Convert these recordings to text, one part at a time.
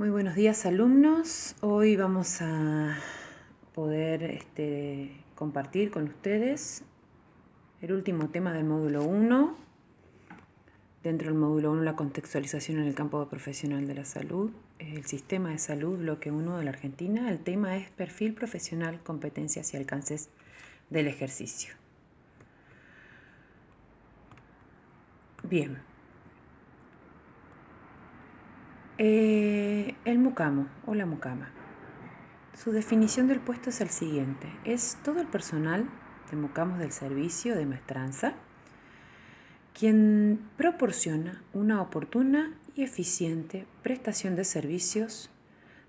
Muy buenos días, alumnos. Hoy vamos a poder compartir con ustedes el último tema del módulo 1. Dentro del módulo 1, la contextualización en el campo profesional de la salud, el sistema de salud, bloque 1 de la Argentina. El tema es perfil profesional, competencias y alcances del ejercicio. Bien. El mucamo o la mucama. Su definición del puesto es el siguiente: es todo el personal de mucamos del servicio de maestranza quien proporciona una oportuna y eficiente prestación de servicios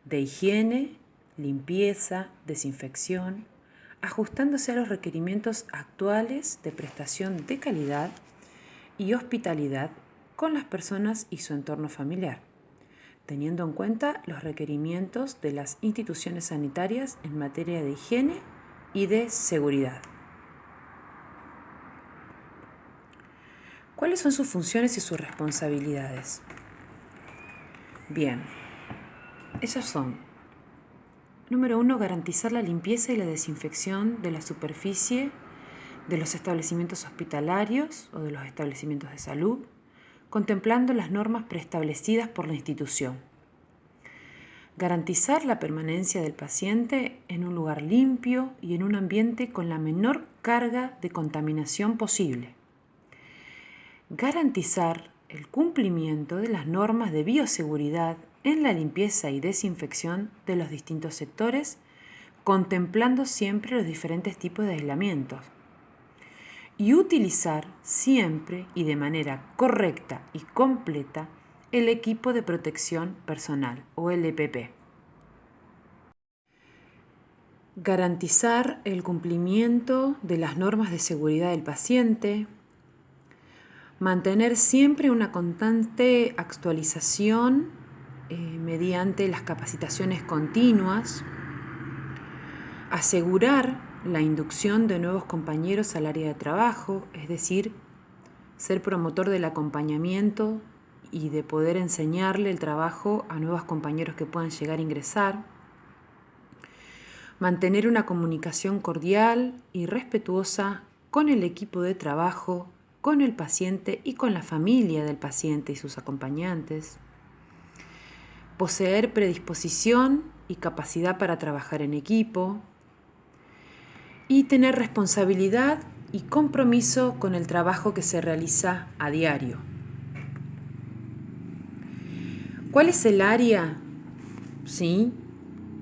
de higiene, limpieza, desinfección, ajustándose a los requerimientos actuales de prestación de calidad y hospitalidad con las personas y su entorno familiar, teniendo en cuenta los requerimientos de las instituciones sanitarias en materia de higiene y de seguridad. ¿Cuáles son sus funciones y sus responsabilidades? Bien, ellas son: número 1, garantizar la limpieza y la desinfección de la superficie de los establecimientos hospitalarios o de los establecimientos de salud, contemplando las normas preestablecidas por la institución. Garantizar la permanencia del paciente en un lugar limpio y en un ambiente con la menor carga de contaminación posible. Garantizar el cumplimiento de las normas de bioseguridad en la limpieza y desinfección de los distintos sectores, contemplando siempre los diferentes tipos de aislamientos. Y utilizar siempre y de manera correcta y completa el equipo de protección personal o el EPP. Garantizar el cumplimiento de las normas de seguridad del paciente. Mantener siempre una constante actualización mediante las capacitaciones continuas. Asegurar la inducción de nuevos compañeros al área de trabajo, es decir, ser promotor del acompañamiento y de poder enseñarle el trabajo a nuevos compañeros que puedan llegar a ingresar. Mantener una comunicación cordial y respetuosa con el equipo de trabajo, con el paciente y con la familia del paciente y sus acompañantes. Poseer predisposición y capacidad para trabajar en equipo. Y tener responsabilidad y compromiso con el trabajo que se realiza a diario. ¿Cuál es el área,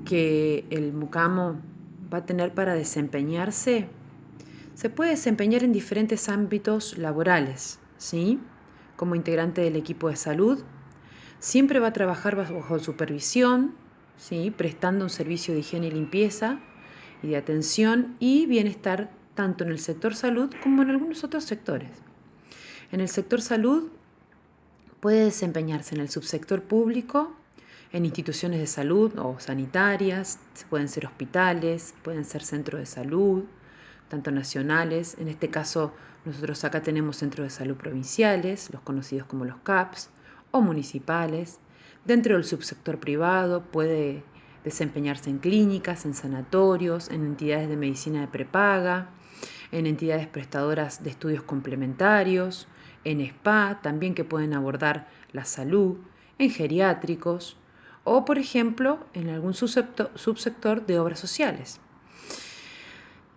que el mucamo va a tener para desempeñarse? Se puede desempeñar en diferentes ámbitos laborales, como integrante del equipo de salud. Siempre va a trabajar bajo supervisión, prestando un servicio de higiene y limpieza y de atención y bienestar tanto en el sector salud como en algunos otros sectores. En el sector salud puede desempeñarse en el subsector público, en instituciones de salud o sanitarias, pueden ser hospitales, pueden ser centros de salud, tanto nacionales. En este caso, nosotros acá tenemos centros de salud provinciales, los conocidos como los CAPS, o municipales. Dentro del subsector privado puede desempeñarse en clínicas, en sanatorios, en entidades de medicina de prepaga, en entidades prestadoras de estudios complementarios, en spa, también que pueden abordar la salud, en geriátricos o, por ejemplo, en algún subsector de obras sociales.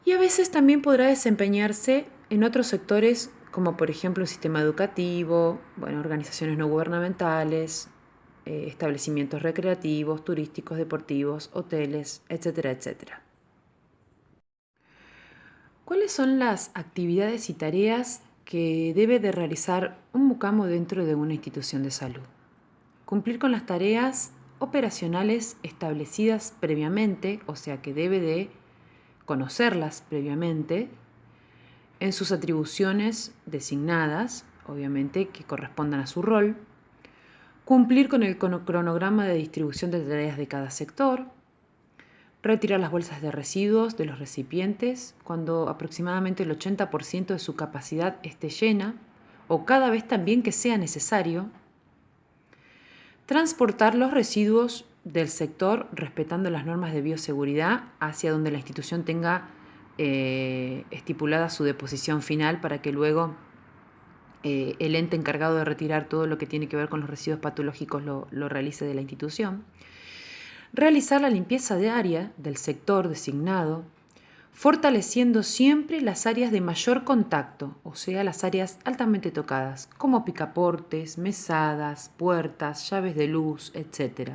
Y a veces también podrá desempeñarse en otros sectores como por ejemplo el sistema educativo, organizaciones no gubernamentales, establecimientos recreativos, turísticos, deportivos, hoteles, etcétera, etcétera. ¿Cuáles son las actividades y tareas que debe de realizar un mucamo dentro de una institución de salud? Cumplir con las tareas operacionales establecidas previamente, o sea que debe de conocerlas previamente, en sus atribuciones designadas, obviamente que correspondan a su rol. Cumplir con el cronograma de distribución de tareas de cada sector. Retirar las bolsas de residuos de los recipientes cuando aproximadamente el 80% de su capacidad esté llena o cada vez también que sea necesario. Transportar los residuos del sector respetando las normas de bioseguridad hacia donde la institución tenga estipulada su deposición final para que luego el ente encargado de retirar todo lo que tiene que ver con los residuos patológicos lo realice de la institución. Realizar la limpieza diaria del sector designado, fortaleciendo siempre las áreas de mayor contacto, o sea, las áreas altamente tocadas, como picaportes, mesadas, puertas, llaves de luz, etc.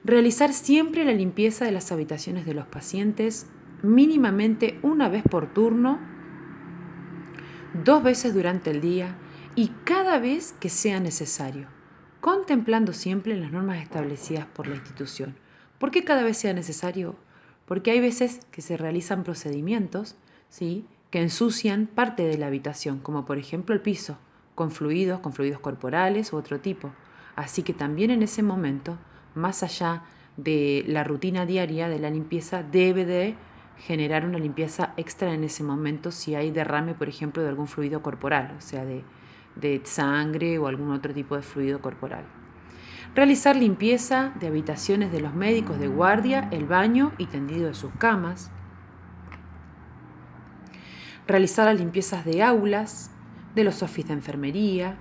Realizar siempre la limpieza de las habitaciones de los pacientes mínimamente una vez por turno, 2 veces durante el día y cada vez que sea necesario, contemplando siempre las normas establecidas por la institución. ¿Por qué cada vez sea necesario? Porque hay veces que se realizan procedimientos, ¿sí?, que ensucian parte de la habitación, como por ejemplo el piso, con fluidos corporales u otro tipo. Así que también en ese momento, más allá de la rutina diaria de la limpieza, debe de generar una limpieza extra en ese momento si hay derrame, por ejemplo, de algún fluido corporal, o sea, de sangre o algún otro tipo de fluido corporal. Realizar limpieza de habitaciones de los médicos de guardia, el baño y tendido de sus camas. Realizar las limpiezas de aulas, de los office de enfermería,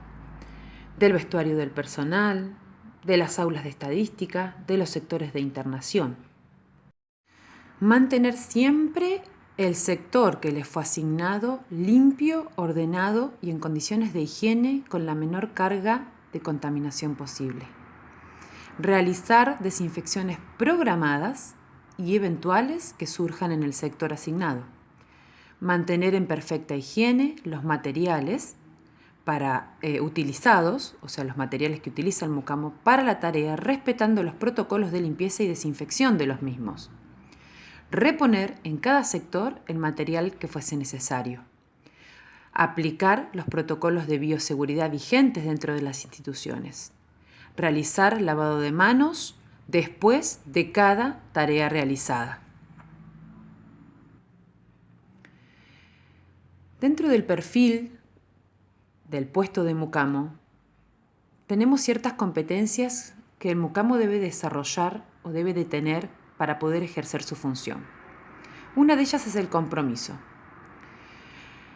del vestuario del personal, de las aulas de estadística, de los sectores de internación. Mantener siempre el sector que les fue asignado limpio, ordenado y en condiciones de higiene con la menor carga de contaminación posible. Realizar desinfecciones programadas y eventuales que surjan en el sector asignado. Mantener en perfecta higiene los materiales utilizados, o sea, los materiales que utiliza el mucamo para la tarea, respetando los protocolos de limpieza y desinfección de los mismos. Reponer en cada sector el material que fuese necesario. Aplicar los protocolos de bioseguridad vigentes dentro de las instituciones. Realizar lavado de manos después de cada tarea realizada. Dentro del perfil del puesto de mucamo, tenemos ciertas competencias que el mucamo debe desarrollar o debe de tener para poder ejercer su función. Una de ellas es el compromiso.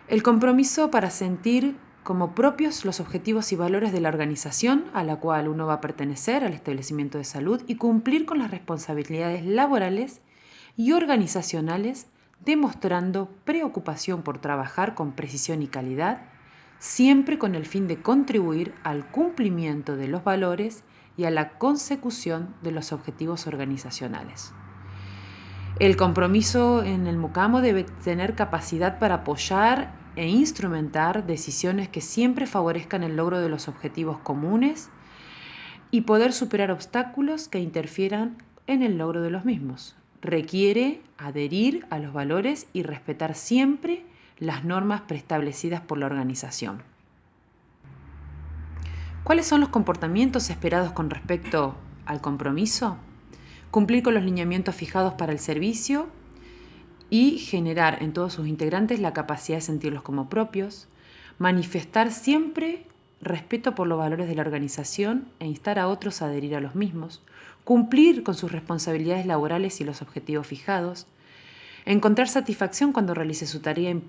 El compromiso para sentir como propios los objetivos y valores de la organización a la cual uno va a pertenecer, al establecimiento de salud, y cumplir con las responsabilidades laborales y organizacionales, demostrando preocupación por trabajar con precisión y calidad, siempre con el fin de contribuir al cumplimiento de los valores y a la consecución de los objetivos organizacionales. El compromiso en el mucamo debe tener capacidad para apoyar e instrumentar decisiones que siempre favorezcan el logro de los objetivos comunes y poder superar obstáculos que interfieran en el logro de los mismos. Requiere adherir a los valores y respetar siempre las normas preestablecidas por la organización. ¿Cuáles son los comportamientos esperados con respecto al compromiso? Cumplir con los lineamientos fijados para el servicio y generar en todos sus integrantes la capacidad de sentirlos como propios, manifestar siempre respeto por los valores de la organización e instar a otros a adherir a los mismos, cumplir con sus responsabilidades laborales y los objetivos fijados, encontrar satisfacción cuando realice su tarea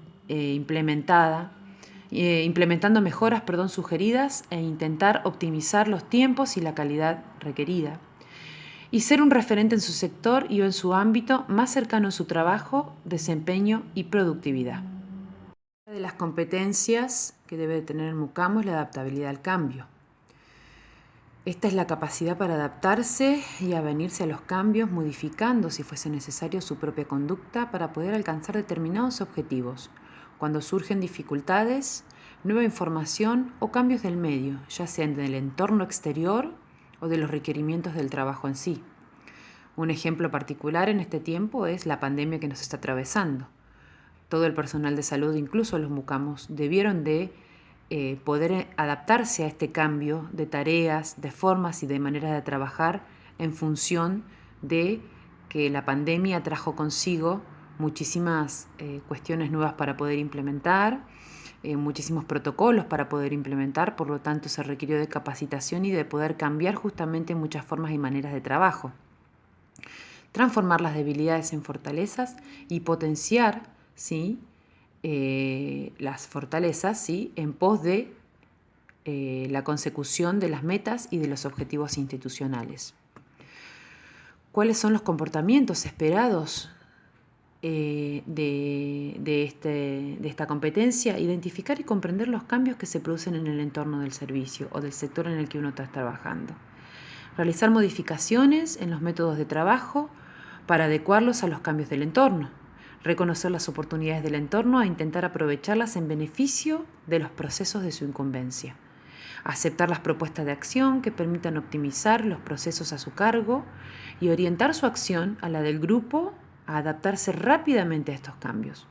implementando mejoras sugeridas e intentar optimizar los tiempos y la calidad requerida, y ser un referente en su sector y o en su ámbito más cercano en su trabajo, desempeño y productividad. Una de las competencias que debe tener el mucamo es la adaptabilidad al cambio. Esta es la capacidad para adaptarse y avenirse a los cambios, modificando, si fuese necesario, su propia conducta para poder alcanzar determinados objetivos, cuando surgen dificultades, nueva información o cambios del medio, ya sea en el entorno exterior o de los requerimientos del trabajo en sí. Un ejemplo particular en este tiempo es la pandemia que nos está atravesando. Todo el personal de salud, incluso los mucamos, debieron de poder adaptarse a este cambio de tareas, de formas y de maneras de trabajar en función de que la pandemia trajo consigo muchísimas cuestiones nuevas para poder implementar, muchísimos protocolos para poder implementar, por lo tanto se requirió de capacitación y de poder cambiar justamente muchas formas y maneras de trabajo. Transformar las debilidades en fortalezas y potenciar, ¿sí?, las fortalezas, ¿sí?, en pos de la consecución de las metas y de los objetivos institucionales. ¿Cuáles son los comportamientos esperados de esta competencia? Identificar y comprender los cambios que se producen en el entorno del servicio o del sector en el que uno está trabajando. Realizar modificaciones en los métodos de trabajo para adecuarlos a los cambios del entorno. Reconocer las oportunidades del entorno e intentar aprovecharlas en beneficio de los procesos de su incumbencia. Aceptar las propuestas de acción que permitan optimizar los procesos a su cargo y orientar su acción a la del grupo a adaptarse rápidamente a estos cambios.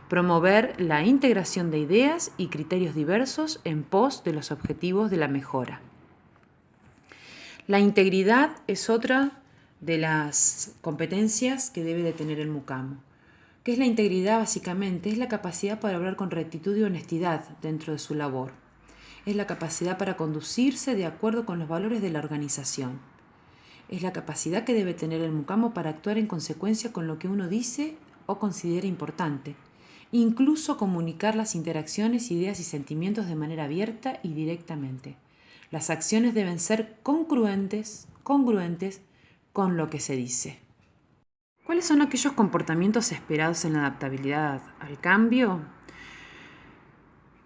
Promover la integración de ideas y criterios diversos en pos de los objetivos de la mejora. La integridad es otra de las competencias que debe de tener el mucamo. ¿Qué es la integridad básicamente? Es la capacidad para hablar con rectitud y honestidad dentro de su labor. Es la capacidad para conducirse de acuerdo con los valores de la organización. Es la capacidad que debe tener el mucamo para actuar en consecuencia con lo que uno dice o considera importante. Incluso comunicar las interacciones, ideas y sentimientos de manera abierta y directamente. Las acciones deben ser congruentes con lo que se dice. ¿Cuáles son aquellos comportamientos esperados en la adaptabilidad al cambio?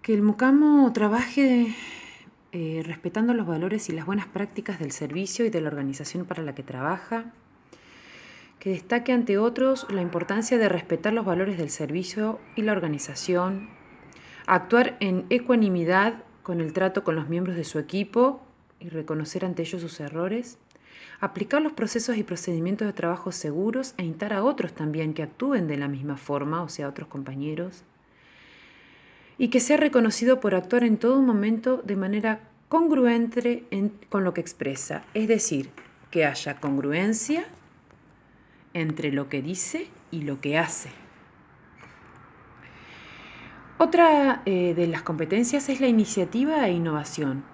Que el mucamo trabaje respetando los valores y las buenas prácticas del servicio y de la organización para la que trabaja. Que destaque ante otros la importancia de respetar los valores del servicio y la organización. Actuar en ecuanimidad con el trato con los miembros de su equipo y reconocer ante ellos sus errores. Aplicar los procesos y procedimientos de trabajo seguros e instar a otros también que actúen de la misma forma, o sea, otros compañeros. Y que sea reconocido por actuar en todo momento de manera congruente con lo que expresa. Es decir, que haya congruencia entre lo que dice y lo que hace. Otra de las competencias es la iniciativa e innovación.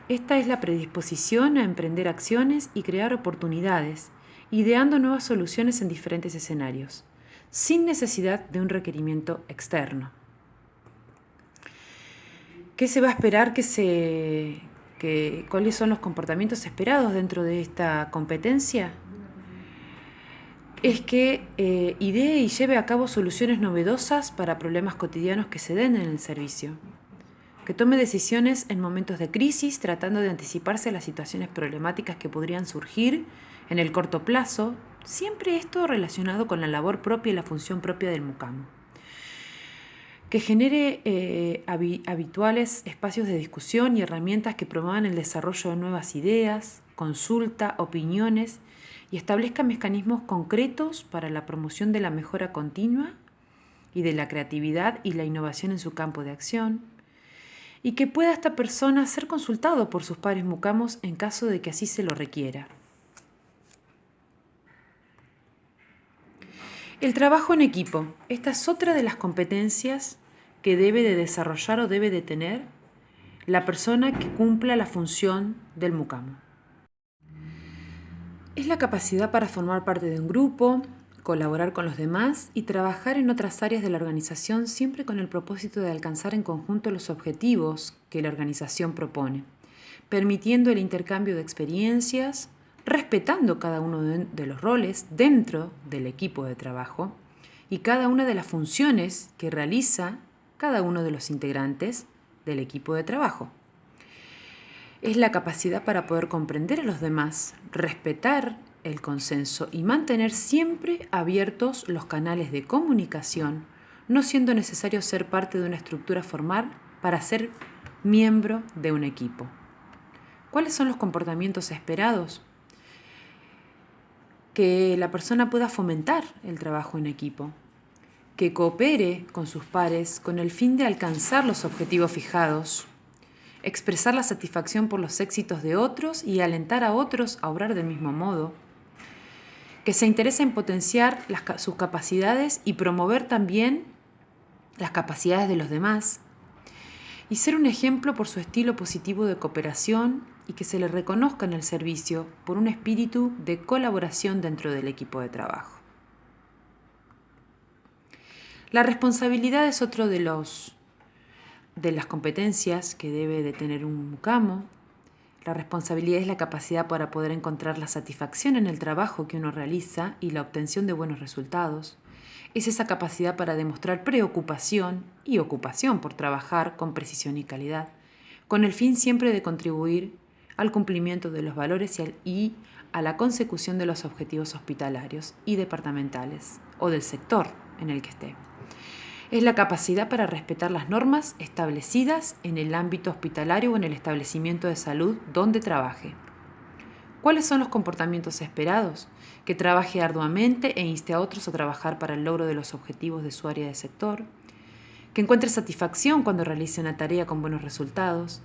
Esta es la predisposición a emprender acciones y crear oportunidades, ideando nuevas soluciones en diferentes escenarios, sin necesidad de un requerimiento externo. ¿Qué se va a esperar cuáles son los comportamientos esperados dentro de esta competencia? Es que idee y lleve a cabo soluciones novedosas para problemas cotidianos que se den en el servicio. Que tome decisiones en momentos de crisis, tratando de anticiparse a las situaciones problemáticas que podrían surgir en el corto plazo, siempre esto relacionado con la labor propia y la función propia del mucamo. Que genere habituales espacios de discusión y herramientas que promuevan el desarrollo de nuevas ideas, consulta, opiniones y establezca mecanismos concretos para la promoción de la mejora continua y de la creatividad y la innovación en su campo de acción, y que pueda esta persona ser consultado por sus pares mucamos en caso de que así se lo requiera. El trabajo en equipo. Esta es otra de las competencias que debe de desarrollar o debe de tener la persona que cumpla la función del mucamo. Es la capacidad para formar parte de un grupo, colaborar con los demás y trabajar en otras áreas de la organización siempre con el propósito de alcanzar en conjunto los objetivos que la organización propone, permitiendo el intercambio de experiencias, respetando cada uno de los roles dentro del equipo de trabajo y cada una de las funciones que realiza cada uno de los integrantes del equipo de trabajo. Es la capacidad para poder comprender a los demás, respetar el consenso y mantener siempre abiertos los canales de comunicación, no siendo necesario ser parte de una estructura formal para ser miembro de un equipo. ¿Cuáles son los comportamientos esperados? Que la persona pueda fomentar el trabajo en equipo, que coopere con sus pares con el fin de alcanzar los objetivos fijados, expresar la satisfacción por los éxitos de otros y alentar a otros a obrar del mismo modo, que se interese en potenciar sus capacidades y promover también las capacidades de los demás, y ser un ejemplo por su estilo positivo de cooperación y que se le reconozca en el servicio por un espíritu de colaboración dentro del equipo de trabajo. La responsabilidad es otro de las competencias que debe de tener un mucamo. La responsabilidad es la capacidad para poder encontrar la satisfacción en el trabajo que uno realiza y la obtención de buenos resultados. Es esa capacidad para demostrar preocupación y ocupación por trabajar con precisión y calidad, con el fin siempre de contribuir al cumplimiento de los valores y a la consecución de los objetivos hospitalarios y departamentales o del sector en el que esté. Es la capacidad para respetar las normas establecidas en el ámbito hospitalario o en el establecimiento de salud donde trabaje. ¿Cuáles son los comportamientos esperados? Que trabaje arduamente e inste a otros a trabajar para el logro de los objetivos de su área de sector. Que encuentre satisfacción cuando realice una tarea con buenos resultados.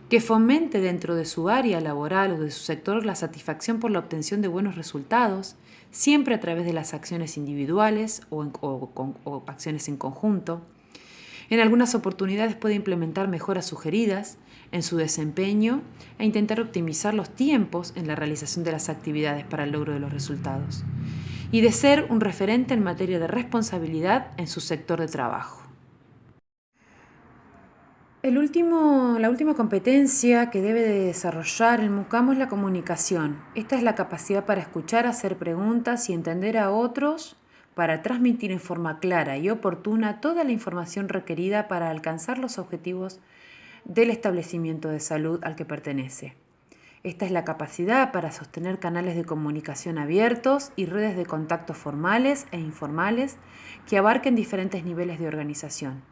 Que fomente dentro de su área laboral o de su sector la satisfacción por la obtención de buenos resultados, siempre a través de las acciones individuales o acciones en conjunto. En algunas oportunidades puede implementar mejoras sugeridas en su desempeño e intentar optimizar los tiempos en la realización de las actividades para el logro de los resultados. Y de ser un referente en materia de responsabilidad en su sector de trabajo. La última competencia que debe de desarrollar el mucamo es la comunicación. Esta es la capacidad para escuchar, hacer preguntas y entender a otros para transmitir en forma clara y oportuna toda la información requerida para alcanzar los objetivos del establecimiento de salud al que pertenece. Esta es la capacidad para sostener canales de comunicación abiertos y redes de contactos formales e informales que abarquen diferentes niveles de organización.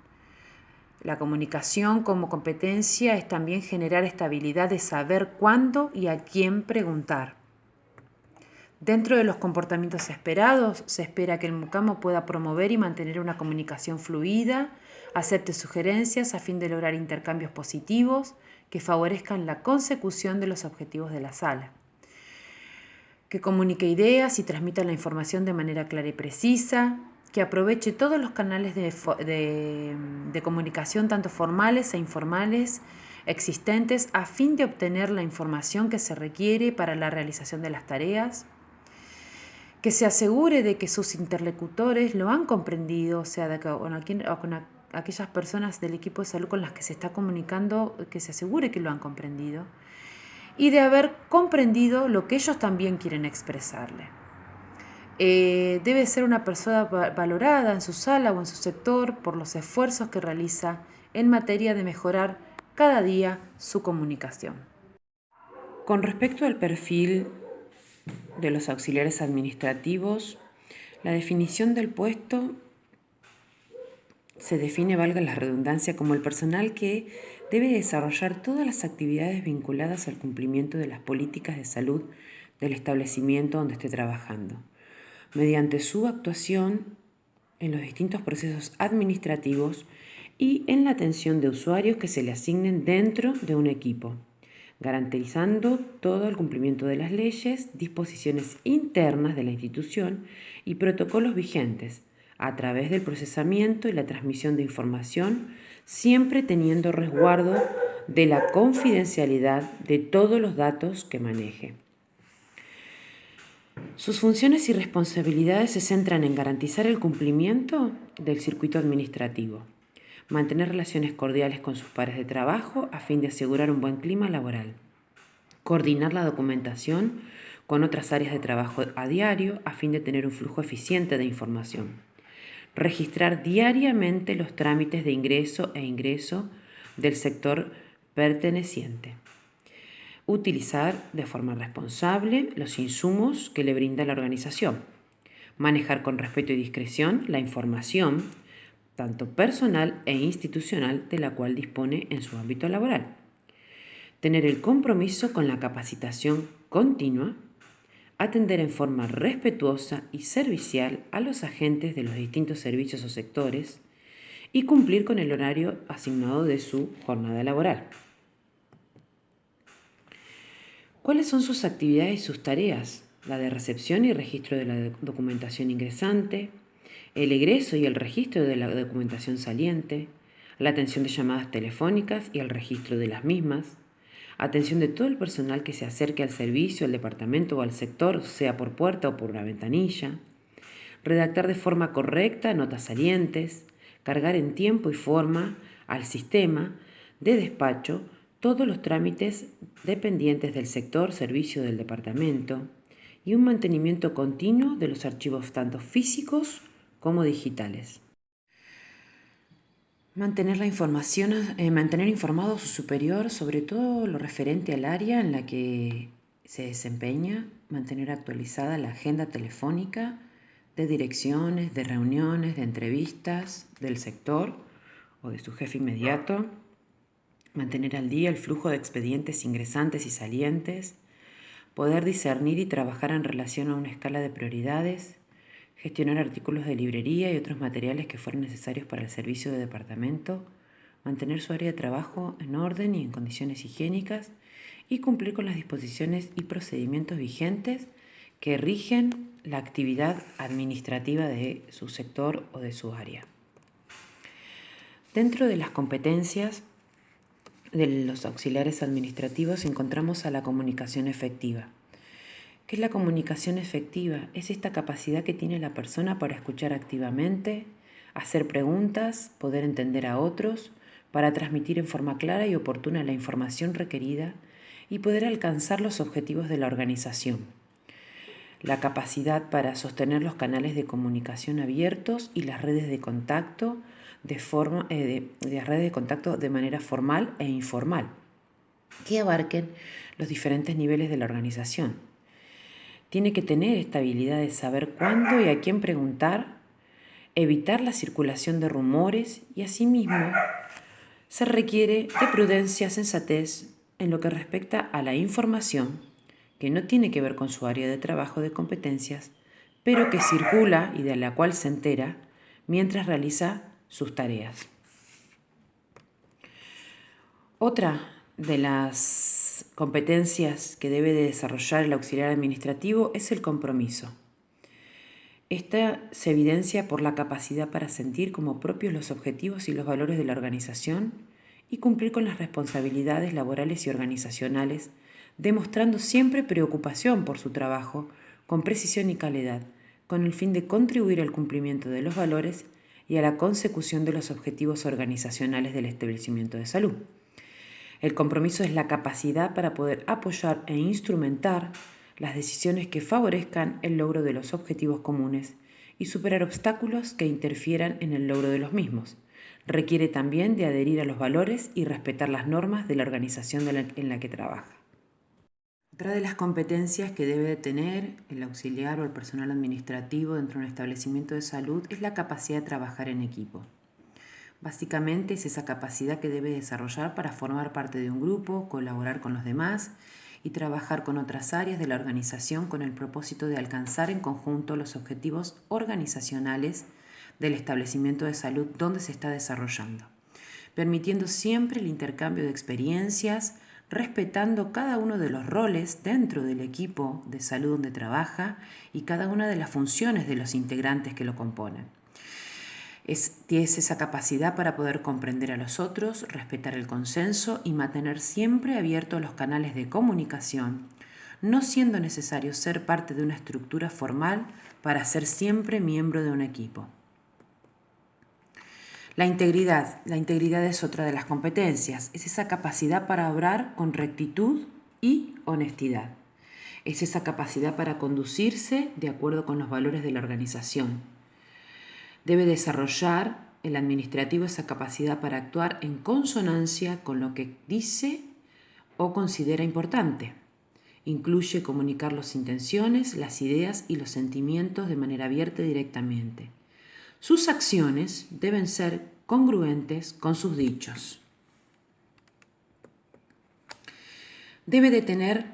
La comunicación como competencia es también generar estabilidad de saber cuándo y a quién preguntar. Dentro de los comportamientos esperados, se espera que el mucamo pueda promover y mantener una comunicación fluida, acepte sugerencias a fin de lograr intercambios positivos que favorezcan la consecución de los objetivos de la sala. Que comunique ideas y transmita la información de manera clara y precisa, que aproveche todos los canales de comunicación, tanto formales e informales, existentes, a fin de obtener la información que se requiere para la realización de las tareas, que se asegure de que sus interlocutores lo han comprendido, o sea, con aquellas personas del equipo de salud con las que se está comunicando, que se asegure que lo han comprendido, y de haber comprendido lo que ellos también quieren expresarle. Debe ser una persona valorada en su sala o en su sector por los esfuerzos que realiza en materia de mejorar cada día su comunicación. Con respecto al perfil de los auxiliares administrativos, la definición del puesto se define, valga la redundancia, como el personal que debe desarrollar todas las actividades vinculadas al cumplimiento de las políticas de salud del establecimiento donde esté trabajando, mediante su actuación en los distintos procesos administrativos y en la atención de usuarios que se le asignen dentro de un equipo, garantizando todo el cumplimiento de las leyes, disposiciones internas de la institución y protocolos vigentes a través del procesamiento y la transmisión de información, siempre teniendo resguardo de la confidencialidad de todos los datos que maneje. Sus funciones y responsabilidades se centran en garantizar el cumplimiento del circuito administrativo, mantener relaciones cordiales con sus pares de trabajo a fin de asegurar un buen clima laboral, coordinar la documentación con otras áreas de trabajo a diario a fin de tener un flujo eficiente de información, registrar diariamente los trámites de ingreso e ingreso del sector perteneciente, utilizar de forma responsable los insumos que le brinda la organización, manejar con respeto y discreción la información, tanto personal e institucional, de la cual dispone en su ámbito laboral, tener el compromiso con la capacitación continua, atender en forma respetuosa y servicial a los agentes de los distintos servicios o sectores y cumplir con el horario asignado de su jornada laboral. ¿Cuáles son sus actividades y sus tareas? La de recepción y registro de la documentación ingresante, el egreso y el registro de la documentación saliente, la atención de llamadas telefónicas y el registro de las mismas, atención de todo el personal que se acerque al servicio, al departamento o al sector, sea por puerta o por una ventanilla, redactar de forma correcta notas salientes, cargar en tiempo y forma al sistema de despacho todos los trámites dependientes del sector, servicio del departamento y un mantenimiento continuo de los archivos tanto físicos como digitales. Mantener informado a su superior sobre todo lo referente al área en la que se desempeña, mantener actualizada la agenda telefónica de direcciones, de reuniones, de entrevistas del sector o de su jefe inmediato, mantener al día el flujo de expedientes ingresantes y salientes, poder discernir y trabajar en relación a una escala de prioridades, gestionar artículos de librería y otros materiales que fueran necesarios para el servicio de departamento, mantener su área de trabajo en orden y en condiciones higiénicas y cumplir con las disposiciones y procedimientos vigentes que rigen la actividad administrativa de su sector o de su área. Dentro de las competencias de los auxiliares administrativos encontramos a la comunicación efectiva. ¿Qué es la comunicación efectiva? Es esta capacidad que tiene la persona para escuchar activamente, hacer preguntas, poder entender a otros, para transmitir en forma clara y oportuna la información requerida y poder alcanzar los objetivos de la organización. La capacidad para sostener los canales de comunicación abiertos y las redes de contacto de manera formal e informal, que abarquen los diferentes niveles de la organización. Tiene que tener esta habilidad de saber cuándo y a quién preguntar, evitar la circulación de rumores y asimismo se requiere de prudencia, sensatez en lo que respecta a la información que no tiene que ver con su área de trabajo de competencias, pero que circula y de la cual se entera mientras realiza sus tareas. Otra de las competencias que debe de desarrollar el auxiliar administrativo es el compromiso. Esta se evidencia por la capacidad para sentir como propios los objetivos y los valores de la organización y cumplir con las responsabilidades laborales y organizacionales, demostrando siempre preocupación por su trabajo, con precisión y calidad, con el fin de contribuir al cumplimiento de los valores y a la consecución de los objetivos organizacionales del establecimiento de salud. El compromiso es la capacidad para poder apoyar e instrumentar las decisiones que favorezcan el logro de los objetivos comunes y superar obstáculos que interfieran en el logro de los mismos. Requiere también de adherir a los valores y respetar las normas de la organización en la que trabaja. Otra de las competencias que debe de tener el auxiliar o el personal administrativo dentro de un establecimiento de salud es la capacidad de trabajar en equipo. Básicamente es esa capacidad que debe desarrollar para formar parte de un grupo, colaborar con los demás y trabajar con otras áreas de la organización con el propósito de alcanzar en conjunto los objetivos organizacionales del establecimiento de salud donde se está desarrollando, permitiendo siempre el intercambio de experiencias, respetando cada uno de los roles dentro del equipo de salud donde trabaja y cada una de las funciones de los integrantes que lo componen. Es esa capacidad para poder comprender a los otros, respetar el consenso y mantener siempre abiertos los canales de comunicación, no siendo necesario ser parte de una estructura formal para ser siempre miembro de un equipo. La integridad es otra de las competencias, es esa capacidad para obrar con rectitud y honestidad. Es esa capacidad para conducirse de acuerdo con los valores de la organización. Debe desarrollar el administrativo esa capacidad para actuar en consonancia con lo que dice o considera importante. Incluye comunicar las intenciones, las ideas y los sentimientos de manera abierta y directamente. Sus acciones deben ser congruentes con sus dichos. Debe de tener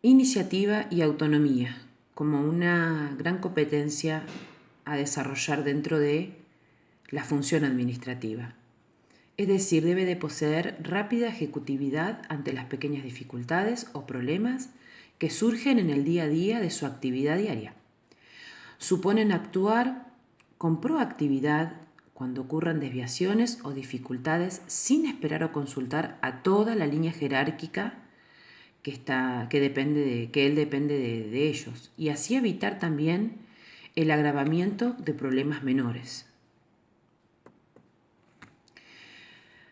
iniciativa y autonomía como una gran competencia a desarrollar dentro de la función administrativa. Es decir, debe de poseer rápida ejecutividad ante las pequeñas dificultades o problemas que surgen en el día a día de su actividad diaria. Suponen actuar con proactividad cuando ocurran desviaciones o dificultades sin esperar o consultar a toda la línea jerárquica que él depende de ellos, y así evitar también el agravamiento de problemas menores.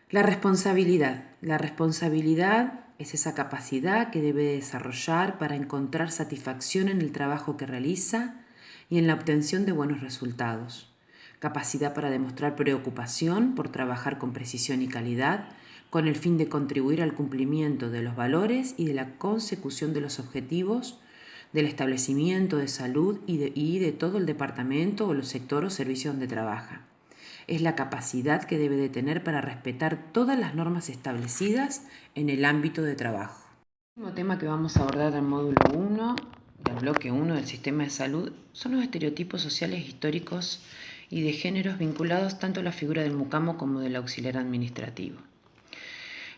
La responsabilidad. La responsabilidad es esa capacidad que debe desarrollar para encontrar satisfacción en el trabajo que realiza y en la obtención de buenos resultados. Capacidad para demostrar preocupación por trabajar con precisión y calidad, con el fin de contribuir al cumplimiento de los valores y de la consecución de los objetivos del establecimiento de salud y de todo el departamento o el sector o servicio donde trabaja. Es la capacidad que debe de tener para respetar todas las normas establecidas en el ámbito de trabajo. El último tema que vamos a abordar del módulo 1, del bloque 1 del sistema de salud, son los estereotipos sociales históricos y de géneros vinculados tanto a la figura del mucamo como del auxiliar administrativo.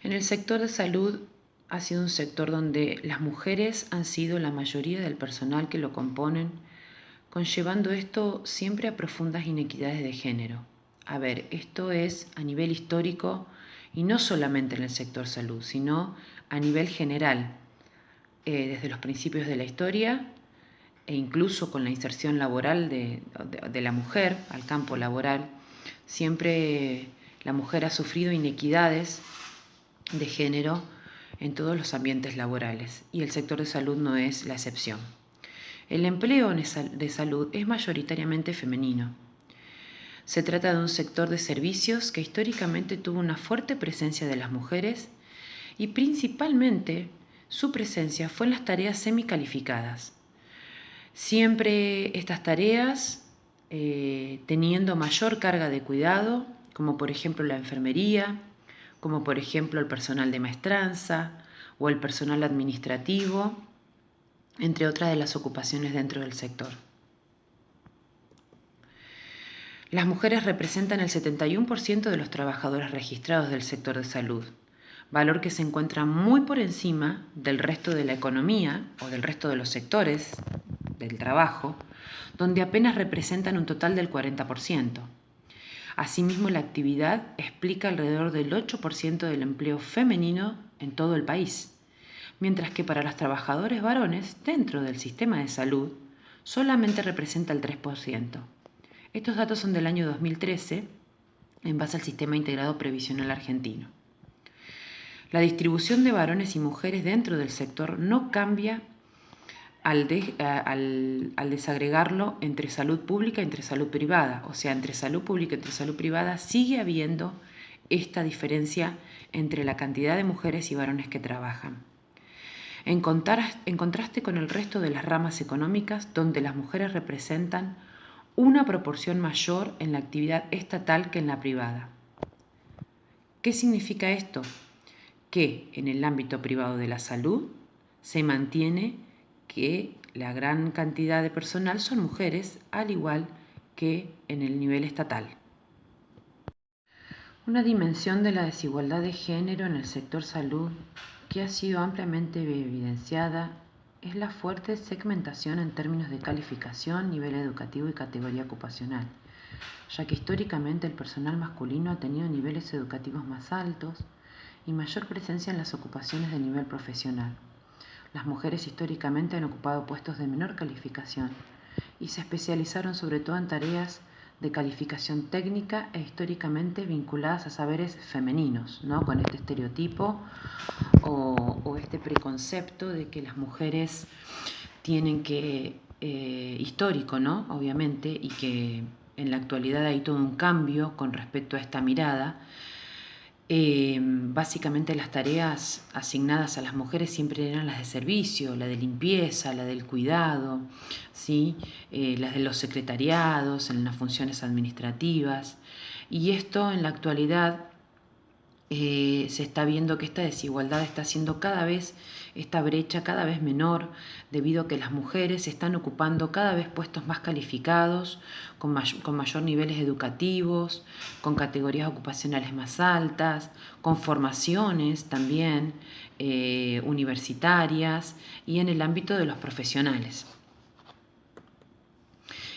En el sector de salud ha sido un sector donde las mujeres han sido la mayoría del personal que lo componen, conllevando esto siempre a profundas inequidades de género. A ver, esto es a nivel histórico y no solamente en el sector salud, sino a nivel general, desde los principios de la historia e incluso con la inserción laboral de la mujer al campo laboral. Siempre la mujer ha sufrido inequidades de género en todos los ambientes laborales y el sector de salud no es la excepción. El empleo de salud es mayoritariamente femenino. Se trata de un sector de servicios que históricamente tuvo una fuerte presencia de las mujeres y principalmente su presencia fue en las tareas semicalificadas. Siempre estas tareas teniendo mayor carga de cuidado, como por ejemplo la enfermería, como por ejemplo el personal de maestranza o el personal administrativo, entre otras de las ocupaciones dentro del sector. Las mujeres representan el 71% de los trabajadores registrados del sector de salud, valor que se encuentra muy por encima del resto de la economía o del resto de los sectores del trabajo, donde apenas representan un total del 40%. Asimismo, la actividad explica alrededor del 8% del empleo femenino en todo el país, mientras que para los trabajadores varones dentro del sistema de salud solamente representa el 3%. Estos datos son del año 2013 en base al Sistema Integrado Previsional Argentino. La distribución de varones y mujeres dentro del sector no cambia al desagregarlo entre salud pública y entre salud privada. O sea, entre salud pública y entre salud privada sigue habiendo esta diferencia entre la cantidad de mujeres y varones que trabajan. En contraste con el resto de las ramas económicas, donde las mujeres representan una proporción mayor en la actividad estatal que en la privada. ¿Qué significa esto? Que en el ámbito privado de la salud se mantiene que la gran cantidad de personal son mujeres, al igual que en el nivel estatal. Una dimensión de la desigualdad de género en el sector salud que ha sido ampliamente evidenciada es la fuerte segmentación en términos de calificación, nivel educativo y categoría ocupacional, ya que históricamente el personal masculino ha tenido niveles educativos más altos y mayor presencia en las ocupaciones de nivel profesional. Las mujeres históricamente han ocupado puestos de menor calificación y se especializaron sobre todo en tareas de calificación técnica e históricamente vinculadas a saberes femeninos, ¿no? Con este estereotipo o este preconcepto de que las mujeres tienen que, histórico, ¿no? Obviamente, y que en la actualidad hay todo un cambio con respecto a esta mirada. Básicamente las tareas asignadas a las mujeres siempre eran las de servicio, la de limpieza, la del cuidado, ¿sí? Las de los secretariados, en las funciones administrativas. Y esto en la actualidad se está viendo que esta desigualdad está haciendo esta brecha cada vez menor, debido a que las mujeres están ocupando cada vez puestos más calificados, con mayor niveles educativos, con categorías ocupacionales más altas, con formaciones también universitarias y en el ámbito de los profesionales.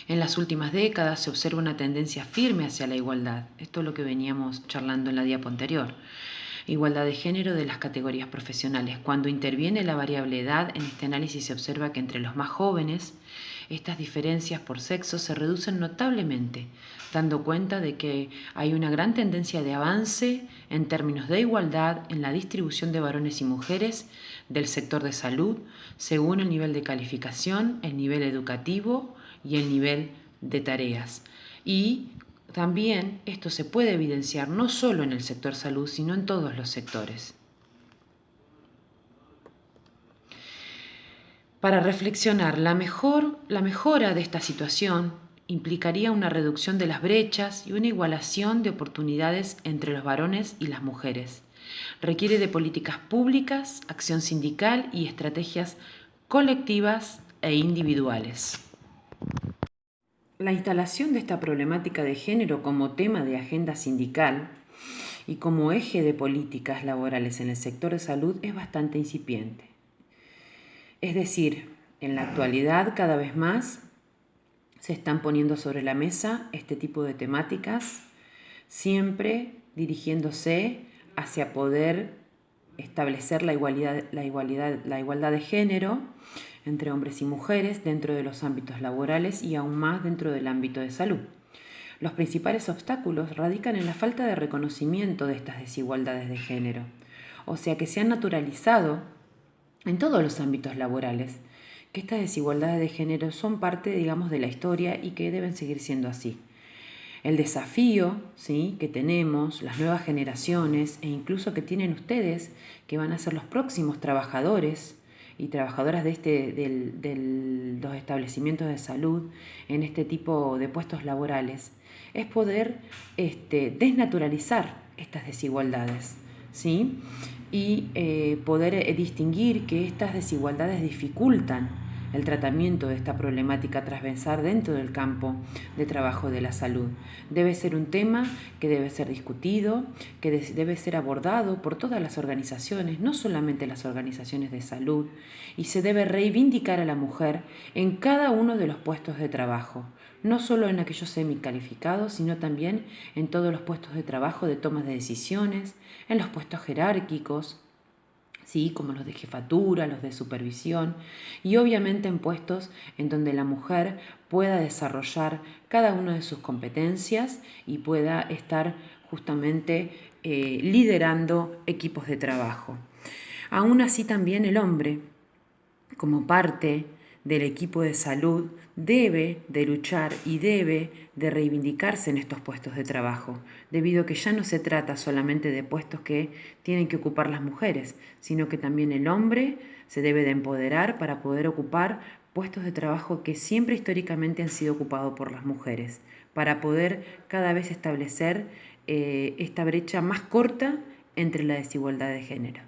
En las últimas décadas se observa una tendencia firme hacia la igualdad. Esto es lo que veníamos charlando en la diapo anterior. Igualdad de género de las categorías profesionales. Cuando interviene la variable edad, en este análisis se observa que entre los más jóvenes estas diferencias por sexo se reducen notablemente, dando cuenta de que hay una gran tendencia de avance en términos de igualdad en la distribución de varones y mujeres del sector de salud, según el nivel de calificación, el nivel educativo y el nivel de tareas. Y también esto se puede evidenciar no solo en el sector salud, sino en todos los sectores. Para reflexionar, la mejora de esta situación implicaría una reducción de las brechas y una igualación de oportunidades entre los varones y las mujeres. Requiere de políticas públicas, acción sindical y estrategias colectivas e individuales. La instalación de esta problemática de género como tema de agenda sindical y como eje de políticas laborales en el sector de salud es bastante incipiente. Es decir, en la actualidad cada vez más se están poniendo sobre la mesa este tipo de temáticas, siempre dirigiéndose hacia poder establecer la igualdad de género entre hombres y mujeres dentro de los ámbitos laborales y aún más dentro del ámbito de salud. Los principales obstáculos radican en la falta de reconocimiento de estas desigualdades de género, o sea que se han naturalizado en todos los ámbitos laborales, que estas desigualdades de género son parte, digamos, de la historia y que deben seguir siendo así. El desafío, ¿sí?, que tenemos, las nuevas generaciones e incluso que tienen ustedes, que van a ser los próximos trabajadores y trabajadoras de los establecimientos de salud en este tipo de puestos laborales, es poder desnaturalizar estas desigualdades, ¿sí? Y poder distinguir que estas desigualdades dificultan el tratamiento de esta problemática transversal dentro del campo de trabajo de la salud. Debe ser un tema que debe ser discutido, que debe ser abordado por todas las organizaciones, no solamente las organizaciones de salud, y se debe reivindicar a la mujer en cada uno de los puestos de trabajo, no solo en aquellos semicalificados, sino también en todos los puestos de trabajo de tomas de decisiones, en los puestos jerárquicos, ¿sí?, como los de jefatura, los de supervisión, y obviamente en puestos en donde la mujer pueda desarrollar cada una de sus competencias y pueda estar justamente liderando equipos de trabajo. Aún así también el hombre, como parte del equipo de salud, debe de luchar y debe de reivindicarse en estos puestos de trabajo, debido a que ya no se trata solamente de puestos que tienen que ocupar las mujeres, sino que también el hombre se debe de empoderar para poder ocupar puestos de trabajo que siempre históricamente han sido ocupados por las mujeres, para poder cada vez establecer esta brecha más corta entre la desigualdad de género.